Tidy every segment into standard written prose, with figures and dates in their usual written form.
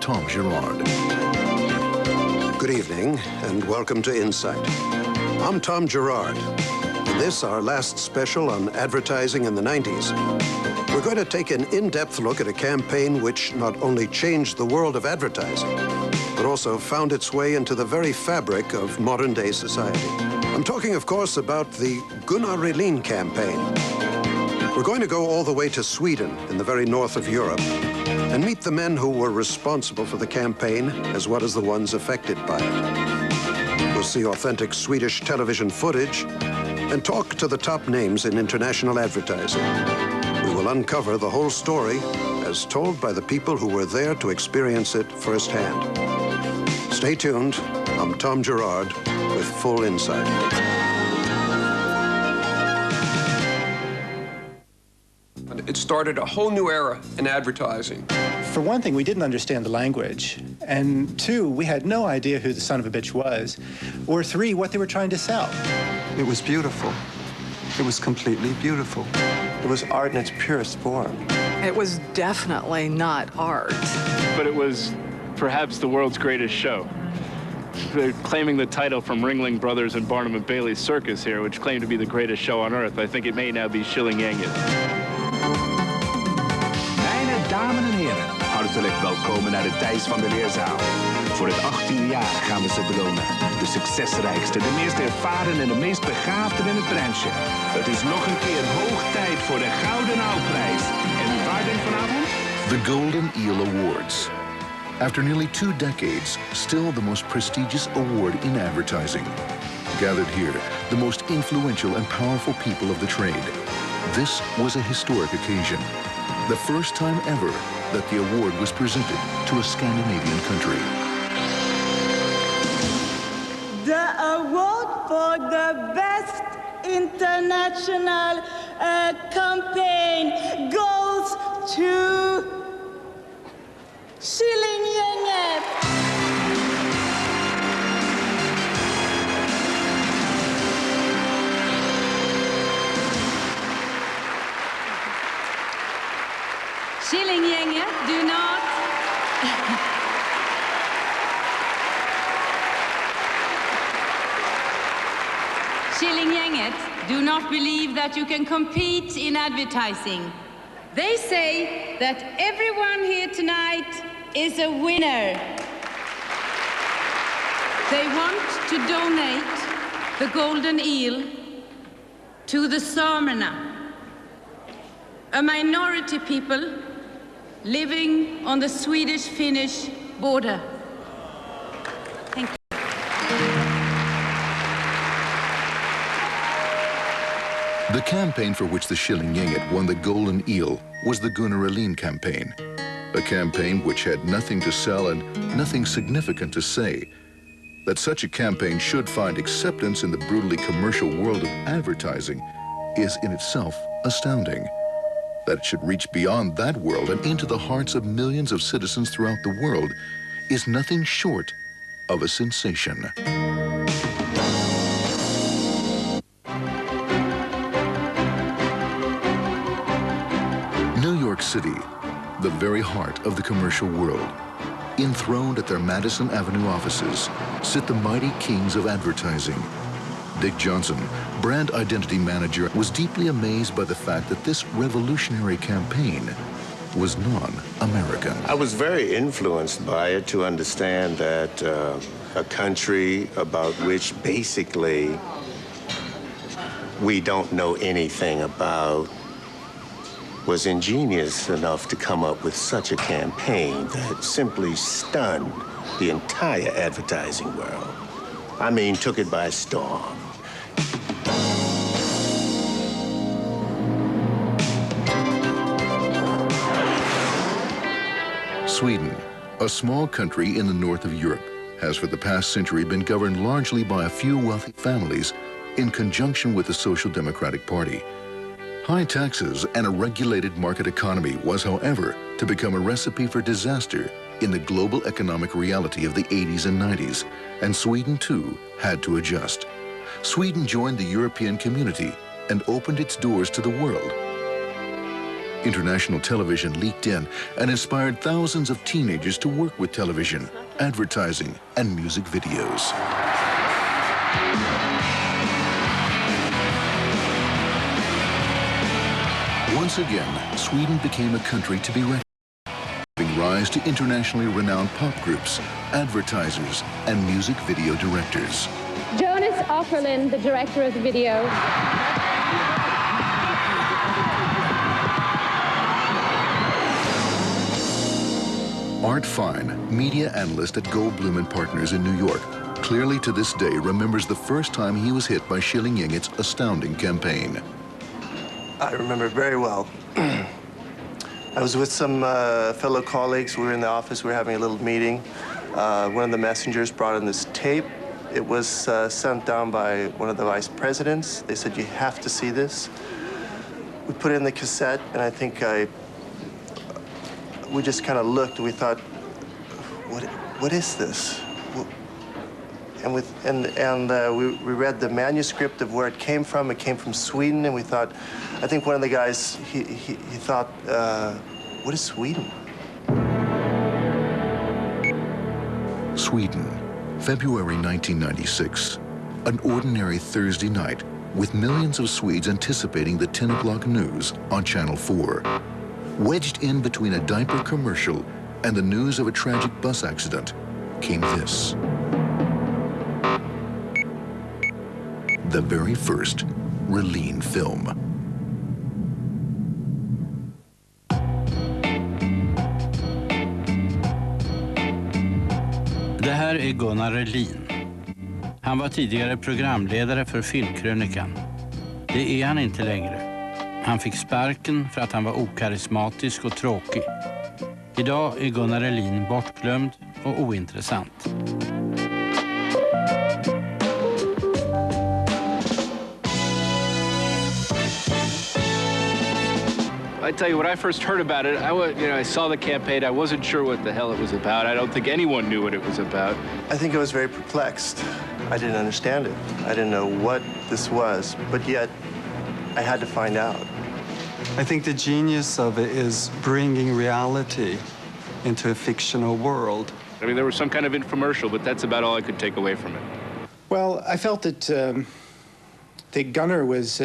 Tom Girard. Good evening and welcome to Insight. I'm Tom Girard. In this, our last special on advertising in the 90s, we're going to take an in-depth look at a campaign which not only changed the world of advertising, but also found its way into the very fabric of modern-day society. I'm talking, of course, about the Gunnar Rehlin campaign. We're going to go all the way to Sweden in the very north of Europe and meet the men who were responsible for the campaign as well as the ones affected by it. We'll see authentic Swedish television footage and talk to the top names in international advertising. We will uncover the whole story as told by the people who were there to experience it firsthand. Stay tuned. I'm Tom Girard with Full Insight. It started a whole new era in advertising. For one thing, we didn't understand the language. And two, we had no idea who the son of a bitch was. Or three, what they were trying to sell. It was beautiful. It was completely beautiful. It was art in its purest form. It was definitely not art. But it was perhaps the world's greatest show. They're claiming the title from Ringling Brothers and Barnum and Bailey's Circus here, which claimed to be the greatest show on earth. I think it may now be Killinggänget. Mijn dames en heren, hartelijk welkom naar de Thijs van de Leerzaal. Voor het 18e jaar gaan we ze belonen. De succesrijkste, de meest ervaren en de meest begaafden in het branche. Het is nog een keer hoog tijd voor de Gouden Aalprijs. En waar denk vanavond? The Golden Eel Awards. After nearly 2 decades, still the most prestigious award in advertising. Gathered here, the most influential and powerful people of the trade. This was a historic occasion. The first time ever that the award was presented to a Scandinavian country. The award for the best international campaign goes to Killinggänget. Killinggänget, do not... Killinggänget, do not believe that you can compete in advertising. They say that everyone here tonight is a winner. They want to donate the golden eel to the Samerna, a minority people living on the Swedish-Finnish border. Thank you. The campaign for which the Killinggänget won the Golden Eel was the Gunnar Rehlin campaign. A campaign which had nothing to sell and nothing significant to say. That such a campaign should find acceptance in the brutally commercial world of advertising is in itself astounding. That it should reach beyond that world and into the hearts of millions of citizens throughout the world is nothing short of a sensation. New York City, the very heart of the commercial world. Enthroned at their Madison Avenue offices sit the mighty kings of advertising. Dick Johnson, brand identity manager, was deeply amazed by the fact that this revolutionary campaign was non-American. I was very influenced by it to understand that a country about which basically we don't know anything about was ingenious enough to come up with such a campaign that simply stunned the entire advertising world. I mean, took it by storm. Sweden, a small country in the north of Europe, has for the past century been governed largely by a few wealthy families in conjunction with the Social Democratic Party. High taxes and a regulated market economy was, however, to become a recipe for disaster in the global economic reality of the 80s and 90s, and Sweden, too, had to adjust. Sweden joined the European community and opened its doors to the world. International television leaked in and inspired thousands of teenagers to work with television, advertising, and music videos. Once again, Sweden became a country to be recognized, giving rise to internationally renowned pop groups, advertisers, and music video directors. Jonas Åkerlund, the director of the video. Art Fine, media analyst at Goldblum & Partners in New York, clearly to this day remembers the first time he was hit by Killinggängets astounding campaign. I remember very well. I was with some fellow colleagues. We were in the office. We were having a little meeting. One of the messengers brought in this tape. It was sent down by one of the vice presidents. They said, "You have to see this." We put in the cassette, and I think we just kind of looked, and we thought, what is this? And we read the manuscript of where it came from. It came from Sweden, and we thought, I think one of the guys, he thought, what is Sweden? Sweden, February 1996. An ordinary Thursday night with millions of Swedes anticipating the 10 o'clock news on Channel 4. Wedged in between a diaper commercial and the news of a tragic bus accident came this. The very first Rehlin film. Det här är Gunnar Rehlin. Han var tidigare programledare för Filmkrönikan. Det är han inte längre. Han fick sparken för att han var okarismatisk och tråkig. Idag är Gunnar Rehlin bortglömd och ointressant. I tell you, when I first heard about it, I saw the campaign. I wasn't sure what the hell it was about. I don't think anyone knew what it was about. I think I was very perplexed. I didn't understand it. I didn't know what this was, but yet I had to find out. I think the genius of it is bringing reality into a fictional world. I mean, there was some kind of infomercial, but that's about all I could take away from it. Well, I felt that Gunnar was,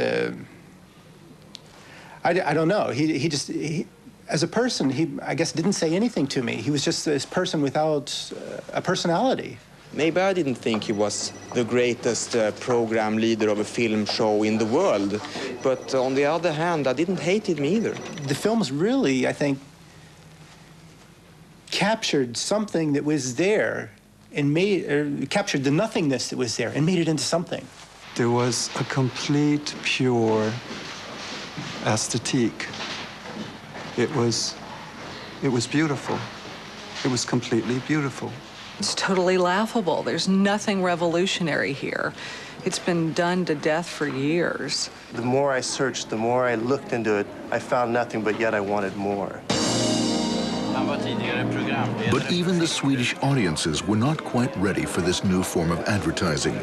I don't know, he as a person, I guess didn't say anything to me. He was just this person without a personality. Maybe I didn't think he was the greatest program leader of a film show in the world. But on the other hand, I didn't hate him either. The films really, I think, captured something that was there and captured the nothingness that was there and made it into something. There was a complete, pure aesthetic. It was beautiful. It was completely beautiful. It's totally laughable. There's nothing revolutionary here. It's been done to death for years. The more I searched, the more I looked into it, I found nothing, but yet I wanted more. But even the Swedish audiences were not quite ready for this new form of advertising.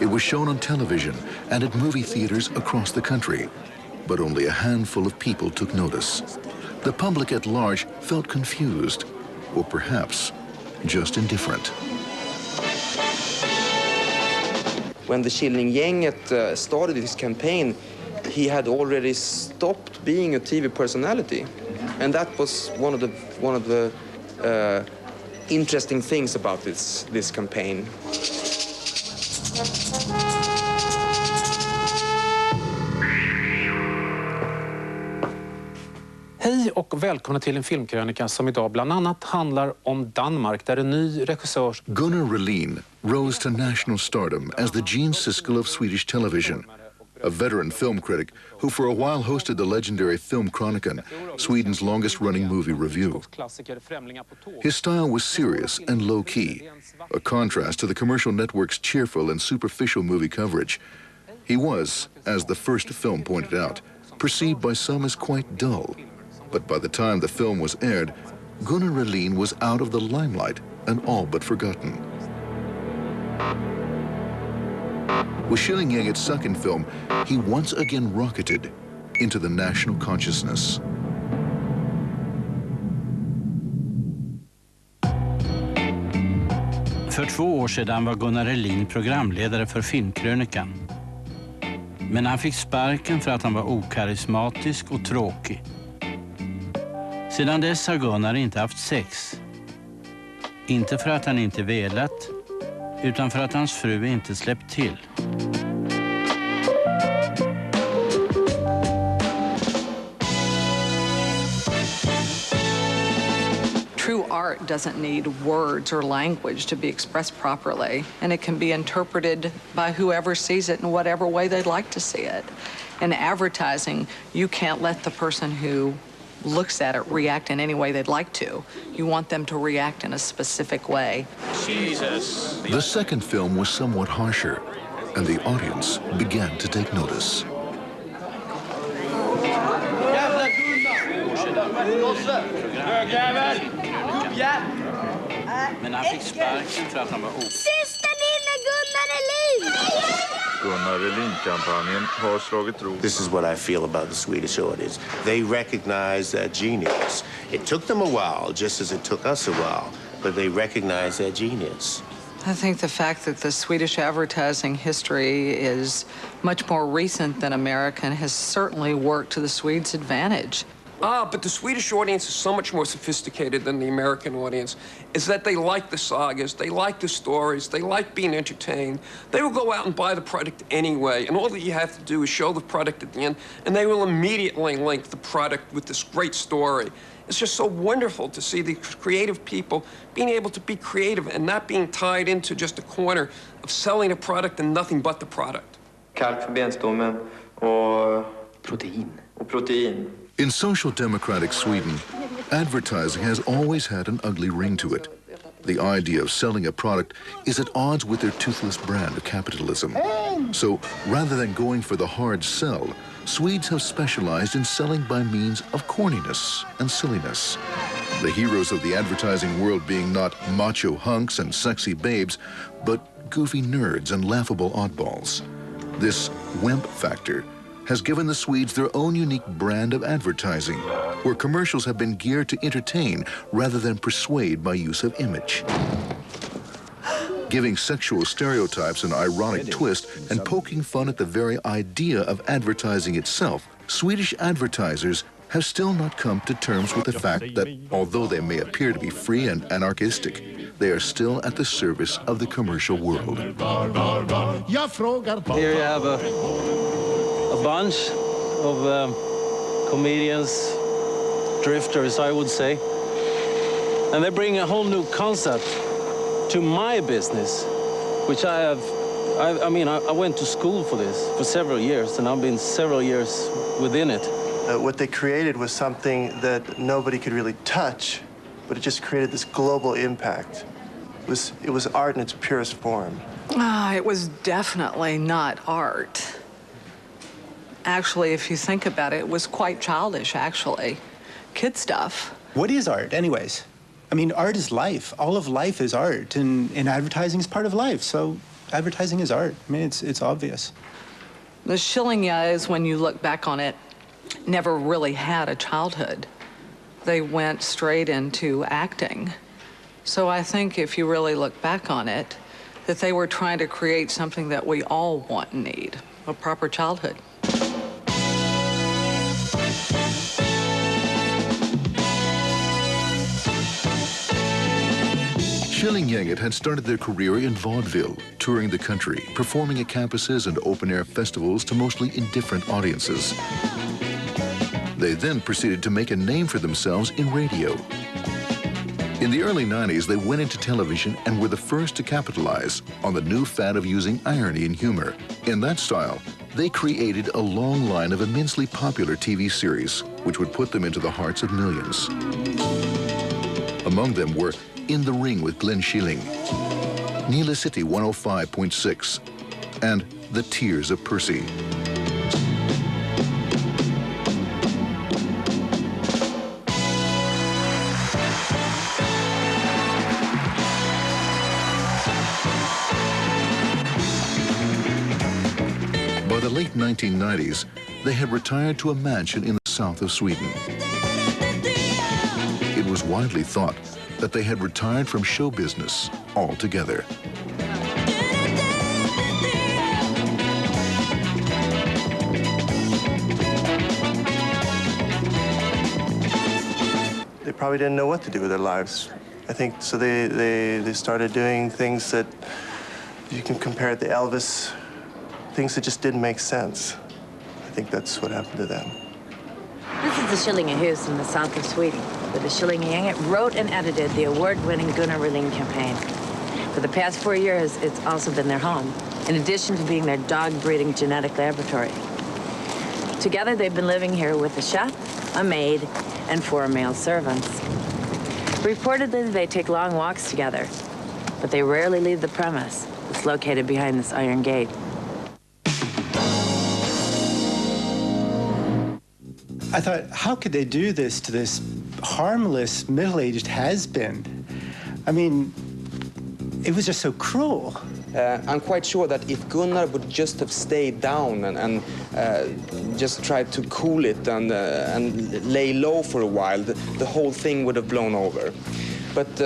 It was shown on television and at movie theaters across the country, but only a handful of people took notice. The public at large felt confused, or perhaps just indifferent. When the Killinggänget started his campaign, he had already stopped being a TV personality, and that was one of the interesting things about this campaign. Hej och välkomna till en filmkrönika som idag bland annat handlar om Danmark, där en ny regissör... Gunnar Rehlin rose to national stardom as the Gene Siskel of Swedish television, a veteran film critic who for a while hosted the legendary Film Kronikan, Sweden's longest-running movie review. His style was serious and low-key, a contrast to the commercial network's cheerful and superficial movie coverage. He was, as the first film pointed out, perceived by some as quite dull. But by the time the film was aired, Gunnar Rehlin was out of the limelight and all but forgotten. With Killinggänget's second film, he once again rocketed into the national consciousness. 2 år sedan var Gunnar Rehlin programledare för Filmkrönikan. Men han fick sparken för att han var okarismatisk och tråkig. Sedan dess har Gunnar inte haft sex. Inte för att han inte velat, utan för att hans fru inte släppt till. True art doesn't need words or language to be expressed properly, and it can be interpreted by whoever sees it in whatever way they'd like to see it. In advertising, you can't let the person who looks at it react in any way they'd like to. You want them to react in a specific way. Jesus. The second film was somewhat harsher, and the audience began to take notice. Men han fick sparken för att han var Sista lilla Gunnar Rehlin! Gunnar Rehlin-kampanjen har slagit rot. This is what I feel about the Swedish audience. They recognize that genius. It took them a while, just as it took us a while, but they recognize that genius. I think the fact that the Swedish advertising history is much more recent than American has certainly worked to the Swedes' advantage. But the Swedish audience is so much more sophisticated than the American audience, is that they like the sagas, they like the stories, they like being entertained. They will go out and buy the product anyway, and all that you have to do is show the product at the end, and they will immediately link the product with this great story. It's just so wonderful to see the creative people being able to be creative and not being tied into just a corner of selling a product and nothing but the product. Kalk för benstommen och protein. In social democratic Sweden, advertising has always had an ugly ring to it. The idea of selling a product is at odds with their toothless brand of capitalism. So, rather than going for the hard sell, Swedes have specialized in selling by means of corniness and silliness. The heroes of the advertising world being not macho hunks and sexy babes, but goofy nerds and laughable oddballs. This wimp factor has given the Swedes their own unique brand of advertising, where commercials have been geared to entertain rather than persuade by use of image. Giving sexual stereotypes an ironic twist and poking fun at the very idea of advertising itself, Swedish advertisers have still not come to terms with the fact that, although they may appear to be free and anarchistic, they are still at the service of the commercial world. Here you have a bunch of comedians, drifters, I would say. And they bring a whole new concept to my business, which I went to school for this for several years, and I've been several years within it. What they created was something that nobody could really touch, but it just created this global impact. It was art in its purest form. It was definitely not art. Actually, if you think about it, it was quite childish, actually. Kid stuff. What is art, anyways? I mean, art is life. All of life is art, and advertising is part of life, so advertising is art. I mean, it's obvious. The Killinggänget, when you look back on it, never really had a childhood. They went straight into acting. So I think if you really look back on it, that they were trying to create something that we all want and need, a proper childhood. Killinggänget had started their career in vaudeville, touring the country, performing at campuses and open-air festivals to mostly indifferent audiences. They then proceeded to make a name for themselves in radio. In the early 90s, they went into television and were the first to capitalize on the new fad of using irony and humor. In that style, they created a long line of immensely popular TV series, which would put them into the hearts of millions. Among them were In the Ring with Glenn Schilling, Nila City 105.6, and The Tears of Percy. By the late 1990s, they had retired to a mansion in the south of Sweden. It was widely thought that they had retired from show business altogether. probably didn't know what to do with their lives. I think so. They started doing things that you can compare it to Elvis, things that just didn't make sense. I think that's what happened to them. This is the Killinggänget in the south of Sweden, where the Killinggänget wrote and edited the award-winning Gunnar Rehlin campaign. For the past 4 years, it's also been their home, in addition to being their dog-breeding genetic laboratory. Together, they've been living here with a chef, a maid, and 4 male servants. Reportedly, they take long walks together, but they rarely leave the premise. It's located behind this iron gate. I thought, how could they do this to this harmless, middle-aged has-been? I mean, it was just so cruel. I'm quite sure that if Gunnar would just have stayed down and just tried to cool it and lay low for a while, the whole thing would have blown over. But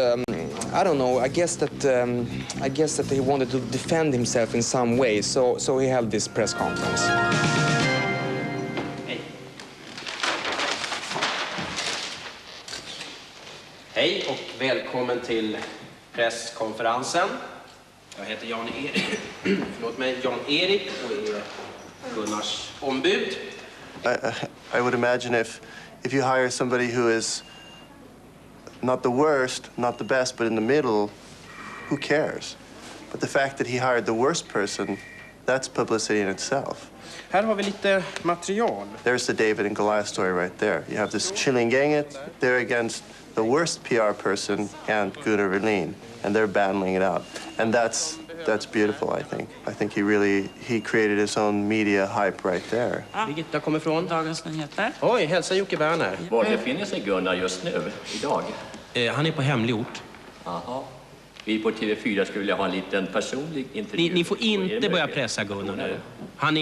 I don't know. I guess that he wanted to defend himself in some way, so he held this press conference. Hej och välkommen till presskonferensen. Jag heter Jan-Erik och är Gunnars ombud. I would imagine if you hire somebody who is not the worst, not the best, but in the middle, who cares? But the fact that he hired the worst person, that's publicity in itself. Här har vi lite material. There's the David and Goliath story right there. You have this Killinggänget, they're against the worst PR person and Gunnar Rehlin, and they're battling it out. And that's beautiful, I think. I think he created his own media hype right there. Birgitta kommer från Dagens Nyheter. Oj, hälsa Jocke Werner. Var befinner sig Gunnar just nu, idag? Han är på hemlig ort. Jaha. Vi på TV4 skulle vilja ha en liten personlig intervju. Ni får inte börja pressa Gunnar nu. Han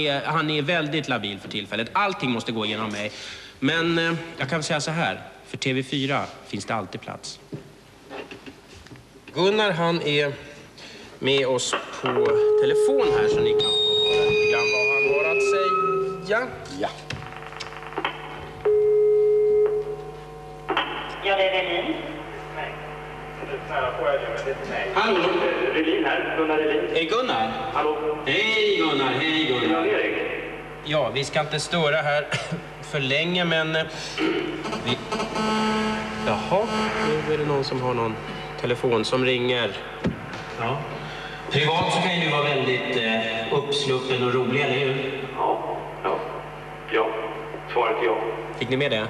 är väldigt labil för tillfället. Allting måste gå igenom mig. Men jag kan säga så här. För TV4 finns det alltid plats. Gunnar, han är med oss på telefon här så ni kan få höra lite grann vad han har att säga. Ja. Ja, det är Rehlin. Nej. Hallå? Rehlin här, Gunnar Rehlin. Är det Gunnar? Hallå? Hej Gunnar, hej Gunnar. Ja, vi ska inte störa här för länge, men Jaha, nu är det någon som har någon telefon som ringer. Ja. Privat så kan ju du vara väldigt uppsluppen och rolig, eller hur? Ja. Svaret är ja. Fick ni med det?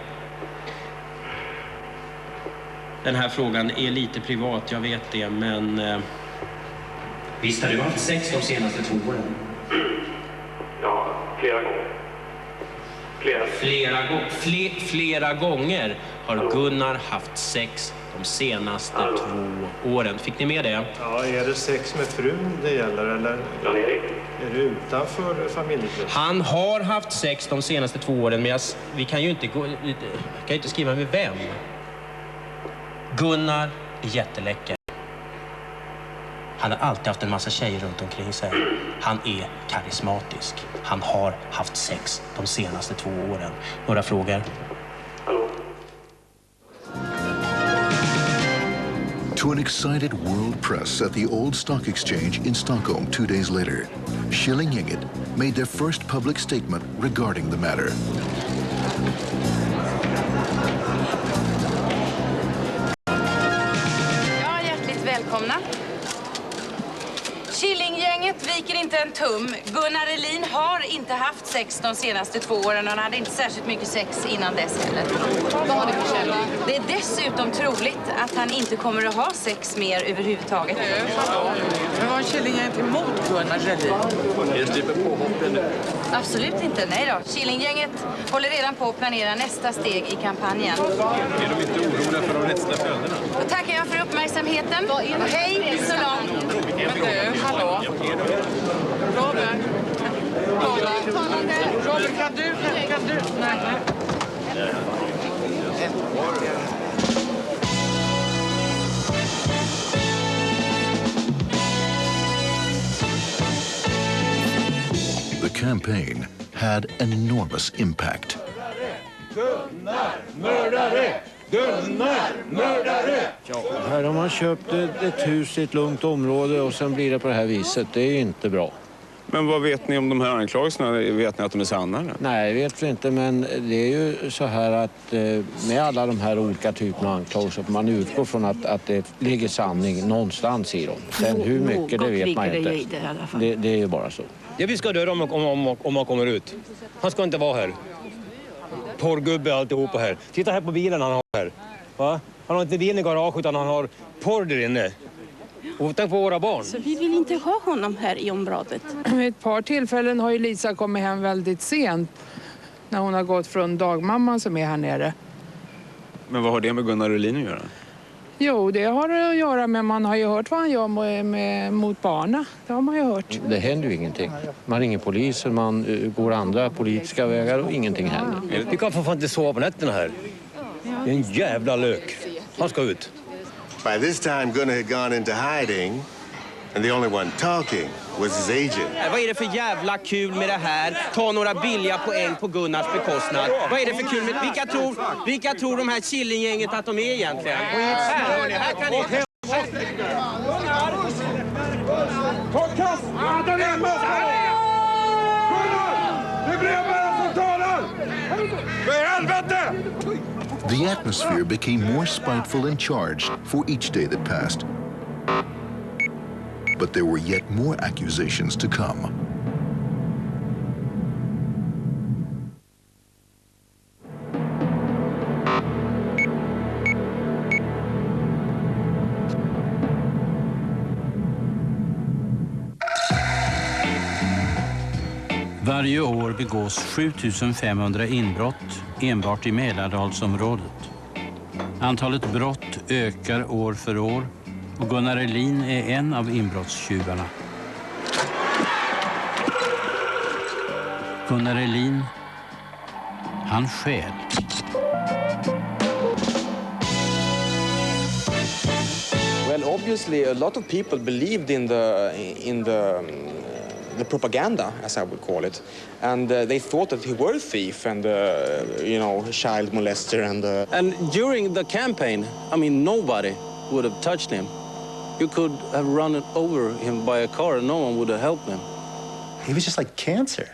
Den här frågan är lite privat, jag vet det, men visst har du haft sex de senaste 2 åren? Ja, flera gånger. Flera gånger har Gunnar haft sex de senaste 2 åren. Fick ni med det? Ja, är det sex med frun det gäller, eller är det utanför familjekretsen? Han har haft sex de senaste 2 åren, men vi kan ju inte skriva med vem. Gunnar är jätteläcker. Han har alltid haft en massa tjejer runt omkring sig. Han är karismatisk. Han har haft sex de senaste 2 åren. Några frågor? To an excited world press at the old stock exchange in Stockholm 2 days later, Killinggänget made their first public statement regarding the matter. Ja, hjärtligt välkomna. Killinggänget viker inte en tum. Gunnar Rehlin har inte haft sex de senaste 2 åren och han hade inte särskilt mycket sex innan dess heller. Vad har det för källa? Det är dessutom troligt att han inte kommer att ha sex mer överhuvudtaget. Men vad har Killinggänget emot Gunnar Rehlin? Är det typ påhoppen nu? Absolut inte, nej då. Killinggänget håller redan på att planera nästa steg i kampanjen. Är de inte oroliga för de rättsliga följderna? Då tackar jag för uppmärksamheten. Hej så långt. Men du, hallå? Robert, kan du? Nej. The campaign had an enormous impact. Gunnar, mördare! Gunnar, mördare! Ja, här har man köpt ett hus i ett lugnt område och sen blir det på det här viset. Det är inte bra. Men vad vet ni om de här anklagelserna? Vet ni att de är sanna? Eller? Nej, vet vi inte. Men det är ju så här att med alla de här olika typerna av anklagelser man utgår från att det ligger sanning någonstans i dem. Sen hur mycket, det vet man inte. Det är ju bara så. Ja, vi ska döda om han kommer ut. Han ska inte vara här. Porrgubbe alltihopa här. Titta här på bilen han har här. Va? Han har inte bilen i garage utan han har porr där inne. Och tänk på våra barn. Så vi vill inte ha honom här i området. Vid ett par tillfällen har ju Lisa kommit hem väldigt sent. När hon har gått från dagmamman som är här nere. Men vad har det med Gunnar Rehlin att göra? Jo, det har det att göra med, man har ju hört vad han gör mot barnen. Det har man ju hört. Det händer ju ingenting. Man ringer polisen, man går andra politiska vägar och ingenting händer. Vi kan för fan inte sova på nätterna här. Det är en jävla lök. Han ska ut. By this time, Gunnar had gone into hiding, and the only one talking was his agent. Vad är det för jävla kul med det här? Ta några billiga poäng på Gunnars bekostnad. Vad är det för kul med vilka tror de här Killinggänget att de är egentligen? Här kan ni... The atmosphere became more spiteful and charged for each day that passed. But there were yet more accusations to come. Varje år begås 7500 inbrott enbart i Mälardalsområdet. Antalet brott ökar år för år och Gunnar Rehlin är en av inbrottstjuvarna. Gunnar Rehlin, han stjäl. Well, obviously a lot of people believed in the propaganda, as I would call it, and they thought that he were a thief and child molester And during the campaign, I mean, nobody would have touched him. You could have run over him by a car and no one would have helped him. He was just like cancer.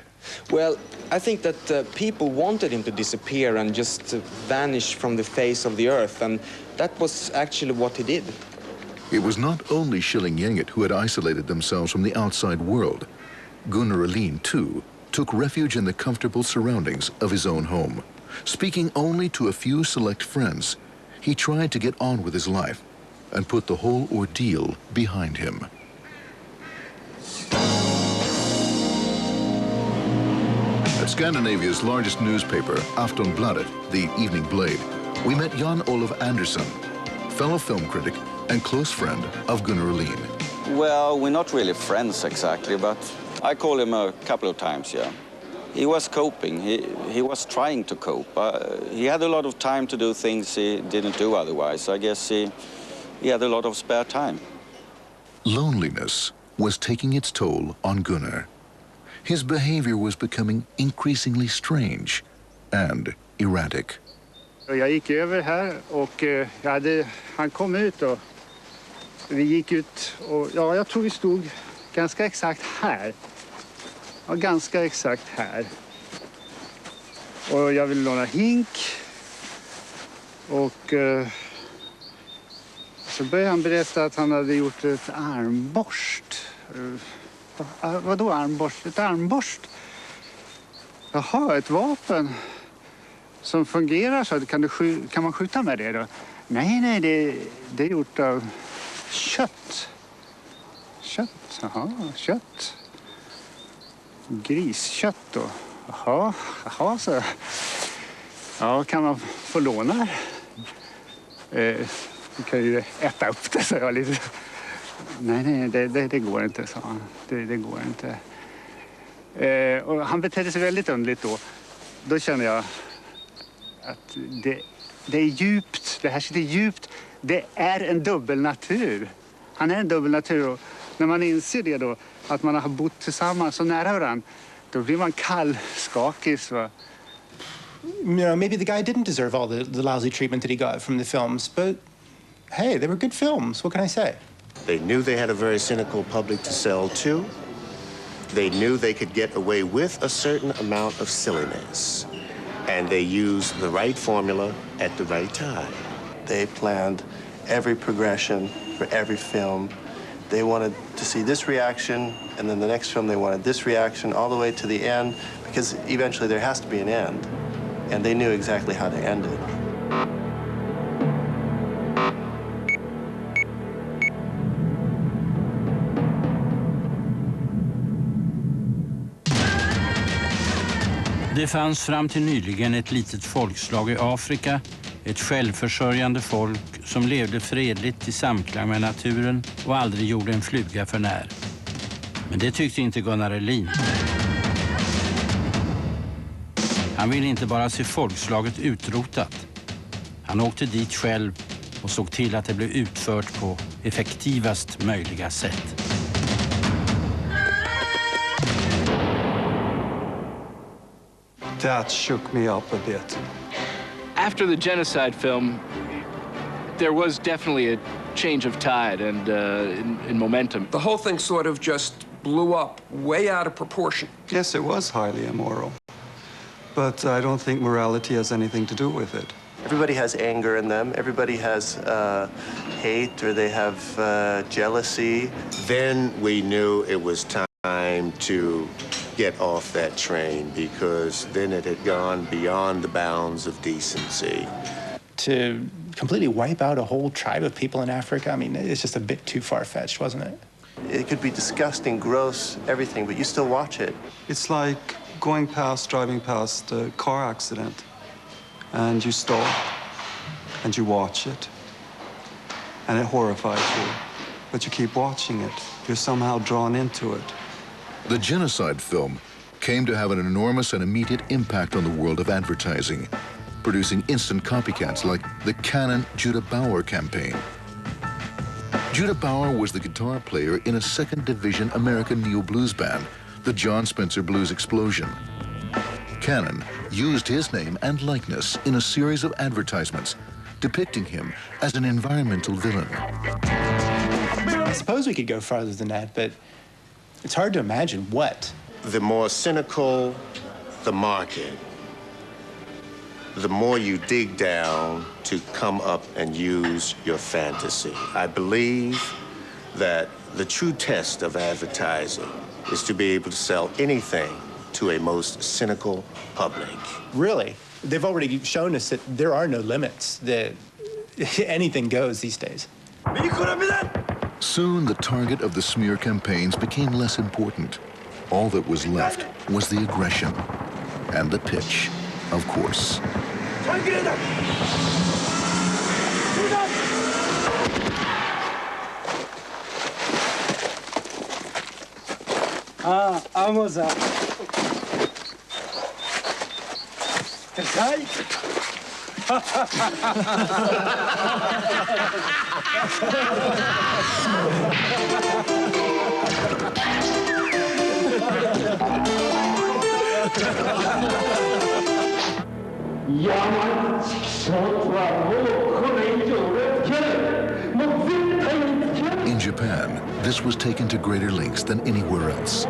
Well, I think that people wanted him to disappear and just vanish from the face of the earth, and that was actually what he did. It was not only Killinggänget who had isolated themselves from the outside world. Gunnar Rehlin, too, took refuge in the comfortable surroundings of his own home. Speaking only to a few select friends, he tried to get on with his life and put the whole ordeal behind him. At Scandinavia's largest newspaper, Aftonbladet, the Evening Blade, we met Jan-Olof Andersson, fellow film critic and close friend of Gunnar Rehlin. Well, we're not really friends exactly, but I called him a couple of times, yeah. He was coping. He was trying to cope. He had a lot of time to do things he didn't do otherwise. I guess he had a lot of spare time. Loneliness was taking its toll on Gunnar. His behavior was becoming increasingly strange and erratic. Jag gick över här och han kom ut och vi gick ut och jag tror vi stod ganska exakt här. Ja, ganska exakt här. Och jag ville låna hink. Och så började han berätta att han hade gjort ett armborst. Vadå armborst? Ett armborst? Jaha, ett vapen som fungerar så. Kan man skjuta med det då? Nej, det är gjort av kött. Kött, jaha, kött. Griskött då. Jaha, så. Ja, kan man få låna? Du kan ju äta upp det, så jag lite. Nej, det går inte, sa han. Det går inte. Och han betedde sig väldigt underligt då. Då kände jag att det är djupt. Det här sitter djupt. Det är en dubbelnatur. Han är en dubbelnatur. Och när man inser det då, att man har bott tillsammans så nära varandra, då blir man kallskakig. maybe the guy didn't deserve all the lousy treatment that he got from the films, but hey, they were good films. What can I say? They knew they had a very cynical public to sell to. They knew they could get away with a certain amount of silliness. And they used the right formula at the right time. They planned every progression for every film. They wanted to see this reaction, and then the next film they wanted this reaction all the way to the end, because eventually there has to be an end. And they knew exactly how to end it. Det fanns fram till nyligen ett litet folkslag i Afrika, ett självförsörjande folk som levde fredligt i samklang med naturen och aldrig gjorde en fluga för när. Men det tyckte inte Gunnar Rehlin. Han ville inte bara se folkslaget utrotat. Han åkte dit själv och såg till att det blev utfört på effektivast möjliga sätt. That shook me up a bit. After the genocide film, there was definitely a change of tide and in momentum. The whole thing sort of just blew up way out of proportion. Yes, it was highly immoral. But I don't think morality has anything to do with it. Everybody has anger in them. Everybody has hate, or they have jealousy. Then we knew it was time to get off that train, because then it had gone beyond the bounds of decency. To completely wipe out a whole tribe of people in Africa, I mean, it's just a bit too far-fetched, wasn't it? It could be disgusting, gross, everything, but you still watch it. It's like driving past a car accident, and you stop, and you watch it, and it horrifies you, but you keep watching it. You're somehow drawn into it. The genocide film came to have an enormous and immediate impact on the world of advertising, producing instant copycats like the Canon Judah Bower campaign. Judah Bower was the guitar player in a second division American neo-blues band, the John Spencer Blues Explosion. Canon used his name and likeness in a series of advertisements, depicting him as an environmental villain. I suppose we could go farther than that, but it's hard to imagine what. The more cynical the market, the more you dig down to come up and use your fantasy. I believe that the true test of advertising is to be able to sell anything to a most cynical public. Really? They've already shown us that there are no limits, that anything goes these days. Soon, the target of the smear campaigns became less important. All that was left was the aggression and the pitch, of course. Vamos a... In Japan, this was taken to greater lengths than anywhere else,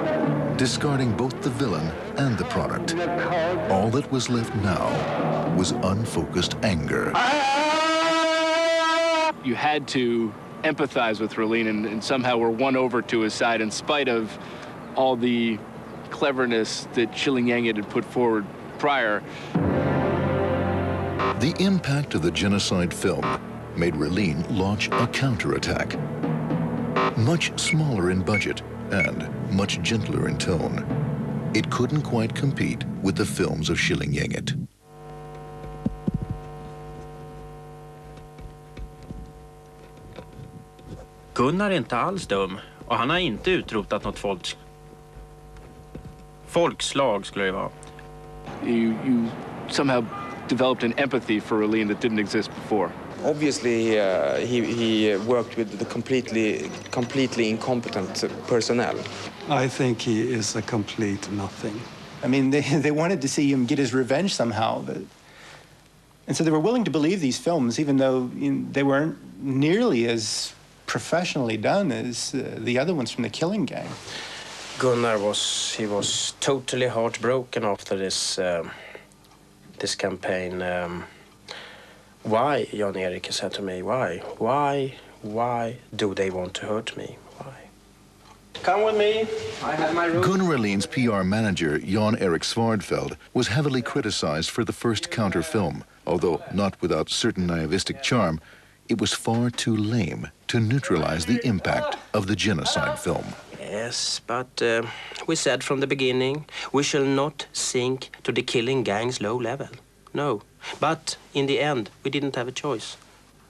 discarding both the villain and the product. All that was left now was unfocused anger. You had to empathize with Rehlin and somehow were won over to his side in spite of all the cleverness that Killinggänget had put forward prior. The impact of the genocide film made Rehlin launch a counterattack. Much smaller in budget and much gentler in tone. It couldn't quite compete with the films of Killinggänget. Gunnar är inte alls dum och han har inte utrotat något folkslag skulle det vara. You somehow developed an empathy for Rehlin that didn't exist before. Obviously, he worked with the completely incompetent personnel. I think he is a complete nothing. I mean, they wanted to see him get his revenge somehow. And so they were willing to believe these films, even though they weren't nearly as professionally done as the other ones from the Killinggänget. Gunnar was totally heartbroken after this campaign. Why, Jan-Erik said to me, why do they want to hurt me? Why? Come with me, I have my room. Gunnar Rehlin's PR manager, Jan-Erik Svardfeld, was heavily criticized for the first counter film, although not without certain naivistic charm. It was far too lame to neutralize the impact of the genocide film. Yes, but we said from the beginning, we shall not sink to the Killinggang's low level. No, but in the end, we didn't have a choice.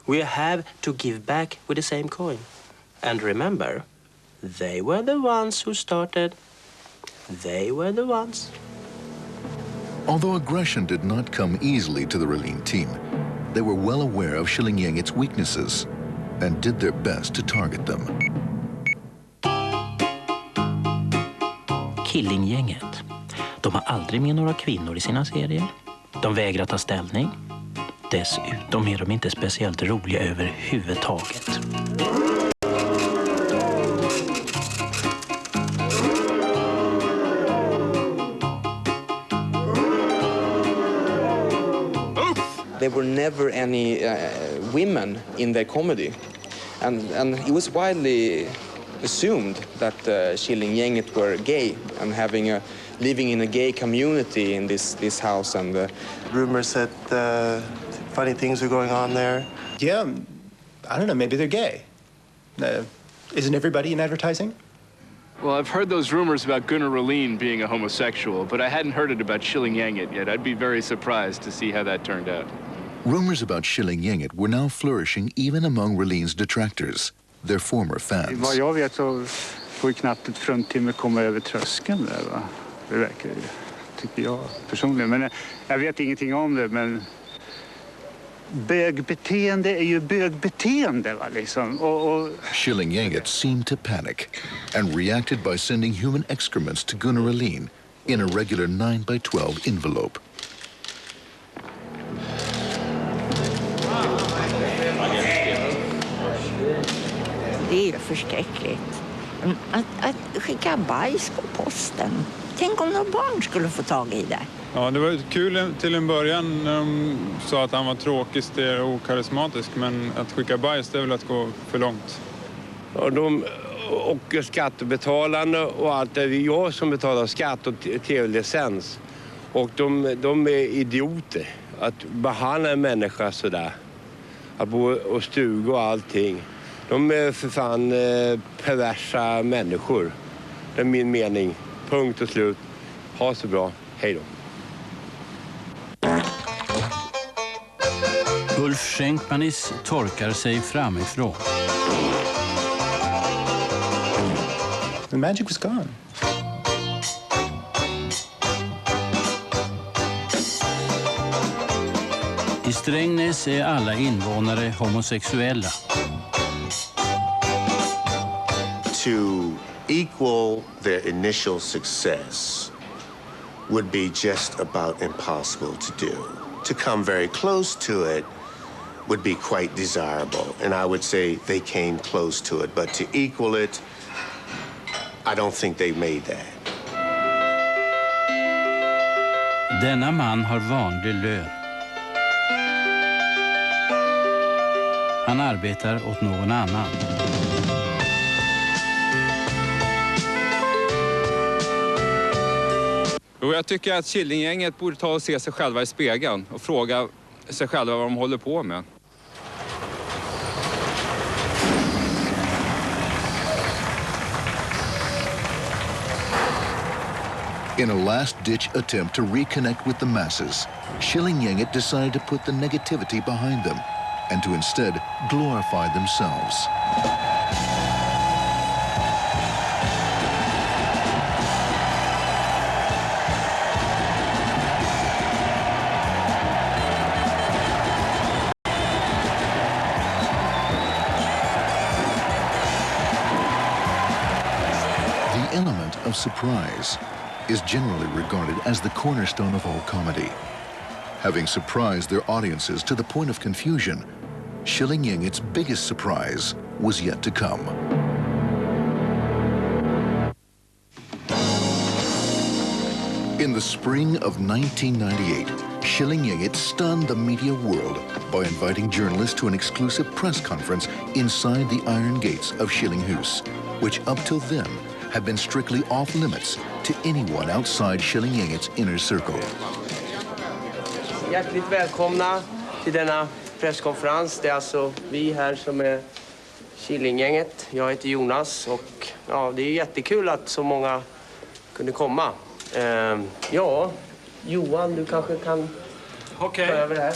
We have to give back with the same coin. And remember, they were the ones who started. They were the ones. Although aggression did not come easily to the Rehlin team, they were well aware of Killinggängets weaknesses and did their best to target them. Killinggänget. De har aldrig med några kvinnor i sina serier. De vägrar ta ställning. Dessutom är de inte speciellt roliga överhuvudtaget. There were never any women in their comedy. And it was widely assumed that Killinggänget were gay and living in a gay community in this house. And rumors that funny things are going on there. Yeah, I don't know, maybe they're gay. Isn't everybody in advertising? Well, I've heard those rumors about Gunnar Rehlin being a homosexual, but I hadn't heard it about Killinggänget yet. I'd be very surprised to see how that turned out. Rumors about Killinggänget were now flourishing even among Rehlin's detractors, their former fans. Vad jag vet så får ju knappt ett fruntimmer komma över tröskeln där, va? Det verkar ju, tycker jag personligen. Men jag vet ingenting om det, men bögbeteende är ju bögbeteende, va, liksom. Killinggänget seemed to panic and reacted by sending human excrements to Gunnar Rehlin in a regular 9x12 envelope. Det är ju förskräckligt. Att skicka bajs på posten. Tänk om några barn skulle få tag i det. Ja, det var kul till en början när de sa att han var tråkig, stel och okarismatisk. Men att skicka bajs, det är väl att gå för långt. Och skattebetalande och allt. Det är jag som betalar skatt och tv-licens. Och de är idioter. Att behandla en människa sådär. Att bo och stuga och allting. De är för fan perversa människor. Det är min mening. Punkt och slut. Ha så bra. Hej då. Ulf Schenkmanis torkar sig framifrån. The magic was gone. I Strängnäs är alla invånare homosexuella. To equal their initial success would be just about impossible to do. To come very close to it would be quite desirable. And I would say they came close to it. But to equal it, I don't think they made that. Denna man har vanlig lön. Han arbetar åt någon annan. Och jag tycker att Killinggänget borde ta och se sig själva i spegeln och fråga sig själva vad de håller på med. In a last-ditch attempt to reconnect with the masses, Killinggänget decided to put the negativity behind them and to instead glorify themselves. The element of surprise is generally regarded as the cornerstone of all comedy. Having surprised their audiences to the point of confusion, Killinggängets biggest surprise was yet to come. In the spring of 1998, Killinggänget stunned the media world by inviting journalists to an exclusive press conference inside the iron gates of Killinghus, which up till then had been strictly off limits to anyone outside Killinggängets inner circle. Hjärtligt välkomna till denna presskonferens. Det är alltså vi här som är Killinggänget. Jag heter Jonas och ja, det är jättekul att så många kunde komma. Ja, Johan, du kanske kan ta över det här.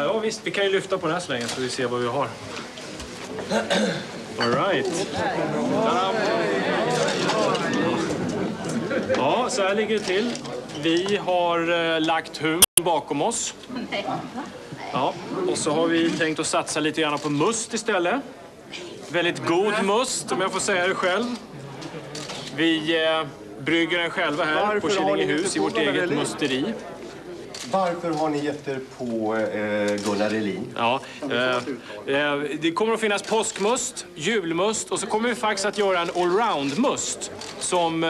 Ja visst, vi kan ju lyfta på den här så länge så vi ser vad vi har. All right. Ja, så här ligger det till. Vi har lagt humor bakom oss. Ja, och så har vi tänkt att satsa lite grann på must istället. Väldigt god must, om jag får säga det själv. Vi brygger den själva här på Killinghus i vårt eget musteri. Varför har ni gett er på Gunnar Rehlin? Ja, det kommer att finnas påskmust, julmust och så kommer vi faktiskt att göra en allround-must som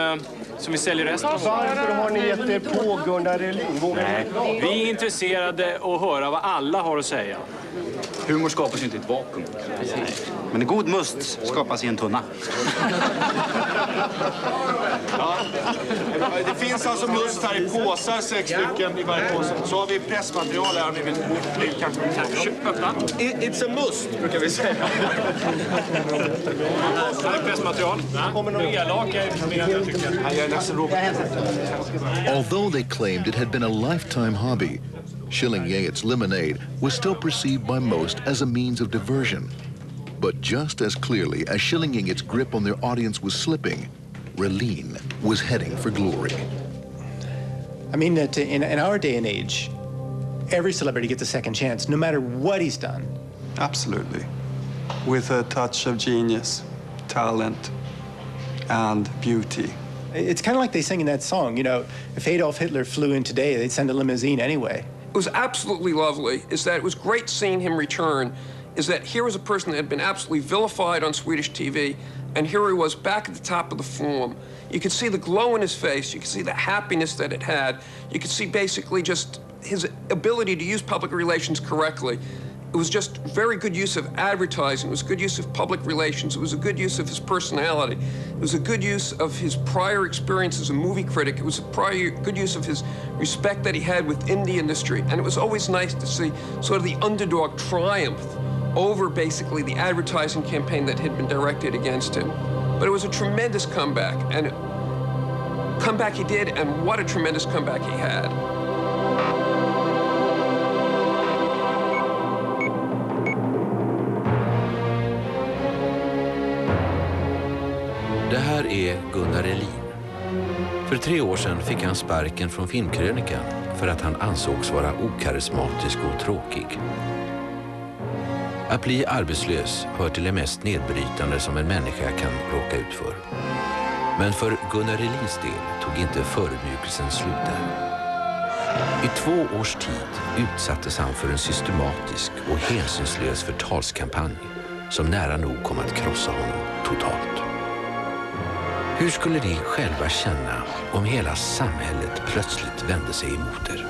vi säljer resten av. Varför har ni gett er på Gunnar Rehlin? Nej, vi är intresserade att höra vad alla har att säga. Humor skapas ju inte i ett vakuum. Men en god must skapas i en tunna. Ja. Det finns alltså must här i påsar, 6 stycken i varje påse. Så har vi pressmaterial här om ni vill kanske öppna. It's a must, brukar vi säga. Här är pressmaterial. Although they claimed it had been a lifetime hobby, Killinggänget's lemonade was still perceived by most as a means of diversion. But just as clearly as Killinggänget's grip on their audience was slipping, Rehlin was heading for glory. I mean, that in our day and age, every celebrity gets a second chance, no matter what he's done. Absolutely. With a touch of genius, talent, and beauty. It's kind of like they sing in that song, you know, if Adolf Hitler flew in today, they'd send a limousine anyway. It was absolutely lovely, is that it was great seeing him return, is that here was a person that had been absolutely vilified on Swedish TV, and here he was back at the top of the form. You could see the glow in his face, you could see the happiness that it had, you could see basically just his ability to use public relations correctly. It was just very good use of advertising, it was good use of public relations, it was a good use of his personality, it was a good use of his prior experience as a movie critic, it was a good use of his respect that he had within the industry, and it was always nice to see sort of the underdog triumph over basically the advertising campaign that had been directed against him. But it was a tremendous comeback, and comeback he did, and what a tremendous comeback he had. Det här är Gunnar Rehlin. För 3 år sedan fick han sparken från Filmkrönikan för att han ansågs vara okarismatisk och tråkig. Att bli arbetslös hör till det mest nedbrytande som en människa kan råka ut för. Men för Gunnar Rehlins del tog inte förödmjukelsen slut där. I 2 års tid utsattes han för en systematisk och hänsynslös förtalskampanj som nära nog kom att krossa honom totalt. Hur skulle ni själva känna om hela samhället plötsligt vände sig emot er?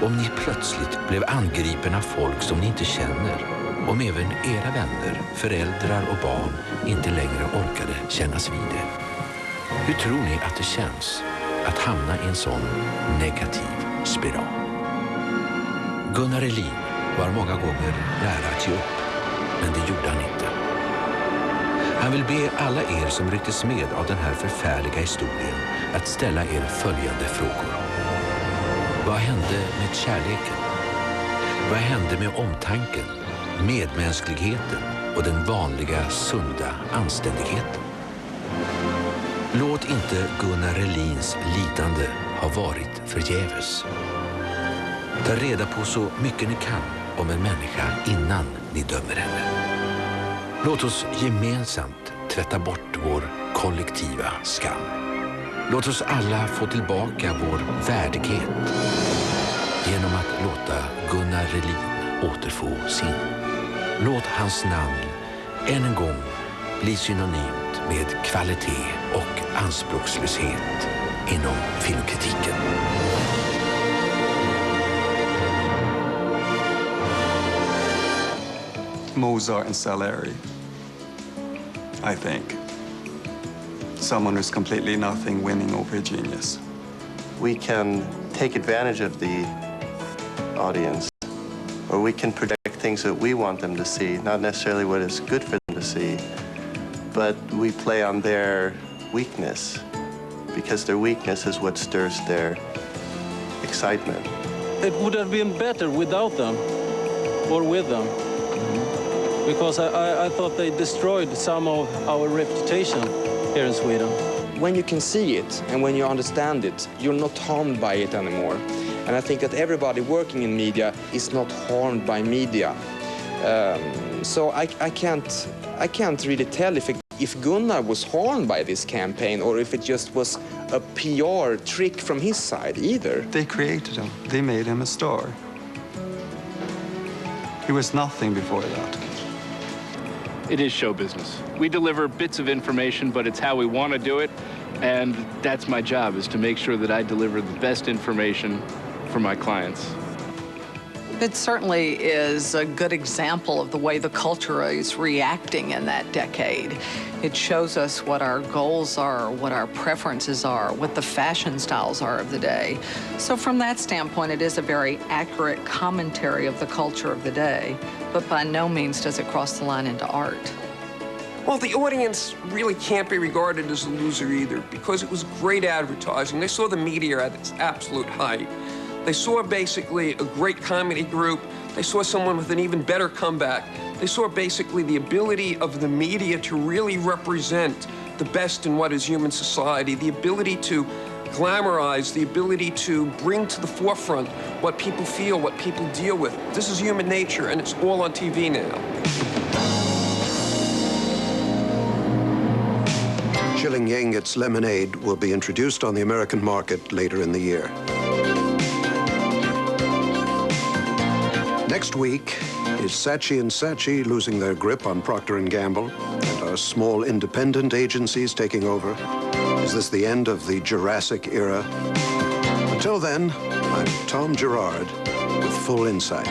Om ni plötsligt blev angripen av folk som ni inte känner, om även era vänner, föräldrar och barn inte längre orkade kännas vid er. Hur tror ni att det känns att hamna i en sån negativ spiral? Gunnar Rehlin var många gånger nära att ge upp, men det gjorde han inte. Han vill be alla er som rycktes med av den här förfärliga historien att ställa er följande frågor. Vad hände med kärleken? Vad hände med omtanken, medmänskligheten och den vanliga sunda anständigheten? Låt inte Gunnar Rehlins lidande ha varit förgäves. Ta reda på så mycket ni kan om en människa innan ni dömer henne. Låt oss gemensamt tvätta bort vår kollektiva skam. Låt oss alla få tillbaka vår värdighet genom att låta Gunnar Rehlin återfå sin. Låt hans namn än en gång bli synonymt med kvalitet och anspråkslöshet inom filmkritiken. Mozart and Salieri, I think. Someone who's completely nothing winning over a genius. We can take advantage of the audience, or we can project things that we want them to see, not necessarily what is good for them to see, but we play on their weakness, because their weakness is what stirs their excitement. It would have been better without them, or with them, because I thought they destroyed some of our reputation here in Sweden. When you can see it and when you understand it, you're not harmed by it anymore. And I think that everybody working in media is not harmed by media. So I can't really tell if Gunnar was harmed by this campaign or if it just was a PR trick from his side either. They created him. They made him a star. He was nothing before that. It is show business. We deliver bits of information, but it's how we want to do it. And that's my job, is to make sure that I deliver the best information for my clients. It certainly is a good example of the way the culture is reacting in that decade. It shows us what our goals are, what our preferences are, what the fashion styles are of the day. So from that standpoint, it is a very accurate commentary of the culture of the day, but by no means does it cross the line into art. Well, the audience really can't be regarded as a loser either, because it was great advertising. They saw the media at its absolute height. They saw basically a great comedy group. They saw someone with an even better comeback. They saw basically the ability of the media to really represent the best in what is human society, the ability to glamorize, the ability to bring to the forefront what people feel, what people deal with. This is human nature, and it's all on TV now. Killinggängets Lemonade will be introduced on the American market later in the year. Next week, is Saatchi & Saatchi losing their grip on Procter & Gamble? And are small independent agencies taking over? Is this the end of the Jurassic era? Until then, I'm Tom Gerard with Full Insight.